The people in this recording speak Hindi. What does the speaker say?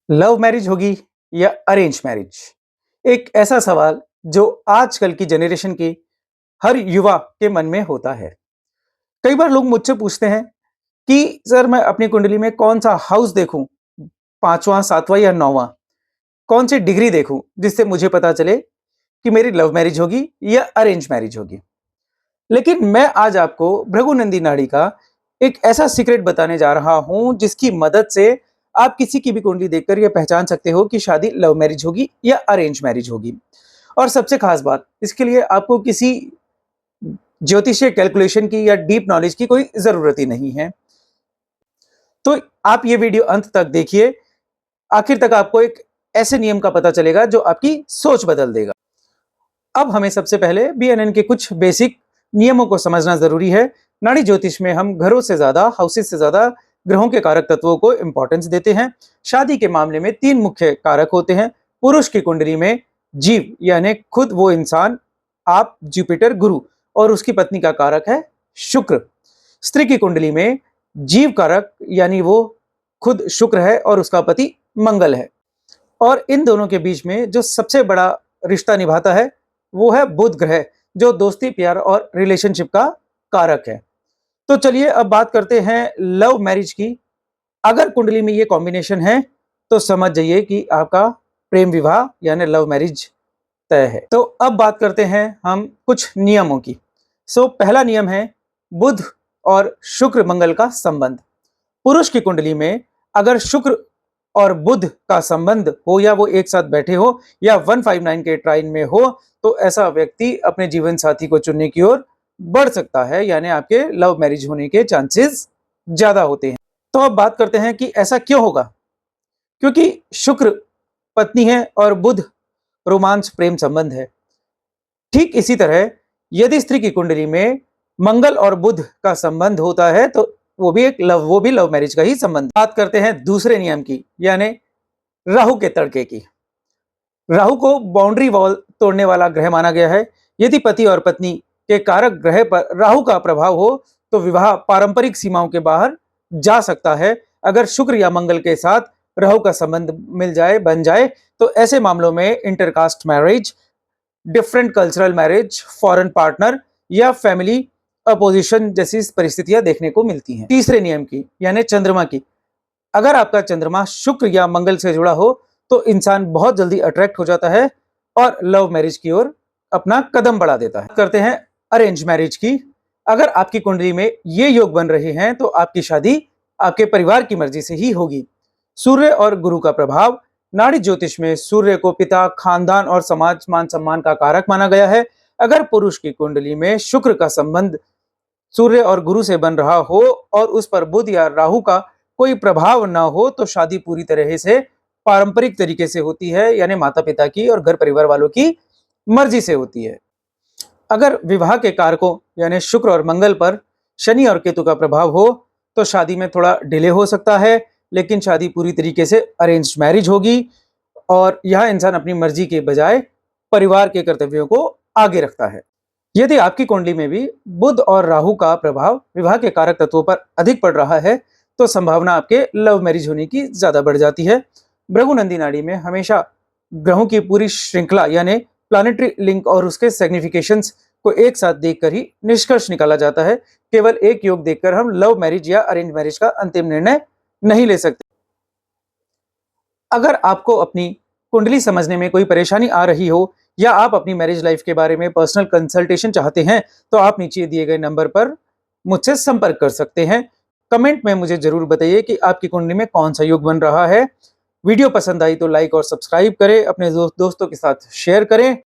लव मैरिज होगी या अरेंज मैरिज? एक ऐसा सवाल जो आजकल की जनरेशन के हर युवा के मन में होता है। कई बार लोग मुझसे पूछते हैं कि सर मैं अपनी कुंडली में कौन-सा हाउस देखूं? 5वां, 7वां या 9वां? कौन सी डिग्री देखूं जिससे मुझे पता चले कि मेरी लव मैरिज होगी या अरेंज मैरिज होगी? लेकिन मैं आज आपको भृगुनंदी नाड़ी का एक ऐसा सीक्रेट बताने जा रहा हूं जिसकी मदद से आप किसी की भी कुंडली देखकर यह पहचान सकते हो कि शादी लव मैरिज होगी या अरेंज मैरिज होगी। और सबसे खास बात, इसके लिए आपको किसी ज्योतिषीय कैलकुलेशन की या डीप नॉलेज की कोई जरूरत ही नहीं है। तो आप ये वीडियो अंत तक देखिए, आखिर तक आपको एक ऐसे नियम का पता चलेगा जो आपकी सोच बदल देगा। अब हमें सबसे पहले बीएनएन के कुछ बेसिक नियमों को समझना जरूरी है। नाड़ी ज्योतिष में हम घरों से ज्यादा, हाउसेस से ज्यादा ग्रहों के कारक तत्वों को इंपॉर्टेंस देते हैं। शादी के मामले में 3 मुख्य कारक होते हैं। पुरुष की कुंडली में जीव यानी खुद वो इंसान, आप, जुपिटर, गुरु, और उसकी पत्नी का कारक है शुक्र। स्त्री की कुंडली में जीव कारक यानी वो खुद शुक्र है और उसका पति मंगल है। और इन दोनों के बीच में जो सबसे बड़ा रिश्ता निभाता है वो है बुध ग्रह, जो दोस्ती, प्यार और रिलेशनशिप का कारक है। तो चलिए अब बात करते हैं लव मैरिज की। अगर कुंडली में ये कॉम्बिनेशन है तो समझ जाइए कि आपका प्रेम विवाह यानी लव मैरिज तय है। तो अब बात करते हैं हम कुछ नियमों की। पहला नियम है बुध और शुक्र मंगल का संबंध। पुरुष की कुंडली में अगर शुक्र और बुध का संबंध हो या वो एक साथ बैठे हो या 159 के ट्राइन में हो तो ऐसा व्यक्ति अपने जीवन साथी को चुनने की ओर बढ़ सकता है, यानी आपके लव मैरिज होने के चांसेस ज्यादा होते हैं। तो अब बात करते हैं कि ऐसा क्यों होगा। क्योंकि शुक्र पत्नी है और बुध रोमांस, प्रेम संबंध है। ठीक इसी तरह यदि स्त्री की कुंडली में मंगल और बुध का संबंध होता है तो वो भी लव मैरिज का ही संबंध। बात करते हैं दूसरे नियम की, यानी राहु के तड़के की। राहु को बाउंड्री वॉल तोड़ने वाला ग्रह माना गया है। यदि पति और पत्नी के कारक ग्रह पर राहु का प्रभाव हो तो विवाह पारंपरिक सीमाओं के बाहर जा सकता है। अगर शुक्र या मंगल के साथ राहु का संबंध बन जाए तो ऐसे मामलों में intercaste marriage, different cultural marriage, foreign partner या फैमिली अपोजिशन जैसी परिस्थितियां देखने को मिलती हैं। तीसरे नियम की, यानी चंद्रमा की। अगर आपका चंद्रमा शुक्र या मंगल से जुड़ा हो तो इंसान बहुत जल्दी अट्रैक्ट हो जाता है और लव मैरिज की ओर अपना कदम बढ़ा देता है। करते हैं अरेंज मैरिज की। अगर आपकी कुंडली में ये योग बन रहे हैं तो आपकी शादी आपके परिवार की मर्जी से ही होगी। सूर्य और गुरु का प्रभाव। नाड़ी ज्योतिष में सूर्य को पिता, खानदान और समाज मान सम्मान का कारक माना गया है। अगर पुरुष की कुंडली में शुक्र का संबंध सूर्य और गुरु से बन रहा हो और उस पर बुध या राहु का कोई प्रभाव ना हो तो शादी पूरी तरह से पारंपरिक तरीके से होती है, यानी माता पिता की और घर परिवार वालों की मर्जी से होती है। अगर विवाह के कारकों यानी शुक्र और मंगल पर शनि और केतु का प्रभाव हो तो शादी में थोड़ा डिले हो सकता है, लेकिन शादी पूरी तरीके से अरेंज मैरिज होगी और यह इंसान अपनी मर्जी के बजाय परिवार के कर्तव्यों को आगे रखता है। यदि आपकी कुंडली में भी बुध और राहु का प्रभाव विवाह के कारक तत्वों पर अधिक पड़ रहा है तो संभावना आपके लव मैरिज होने की ज्यादा बढ़ जाती है। भृगुनंदी नाड़ी में हमेशा ग्रहों की पूरी श्रृंखला यानी प्लानिटरी लिंक और उसके सिग्निफिकेशंस को एक साथ देखकर ही निष्कर्ष निकाला जाता है। केवल एक योग देखकर हम लव मैरिज या अरेंज मैरिज का अंतिम निर्णय नहीं ले सकते। अगर आपको अपनी कुंडली समझने में कोई परेशानी आ रही हो या आप अपनी मैरिज लाइफ के बारे में पर्सनल कंसल्टेशन चाहते हैं तो आप नीचे दिए गए नंबर पर मुझसे संपर्क कर सकते हैं। कमेंट में मुझे जरूर बताइए कि आपकी कुंडली में कौन सा योग बन रहा है। वीडियो पसंद आई तो लाइक और सब्सक्राइब करें, अपने दोस्तों के साथ शेयर करें।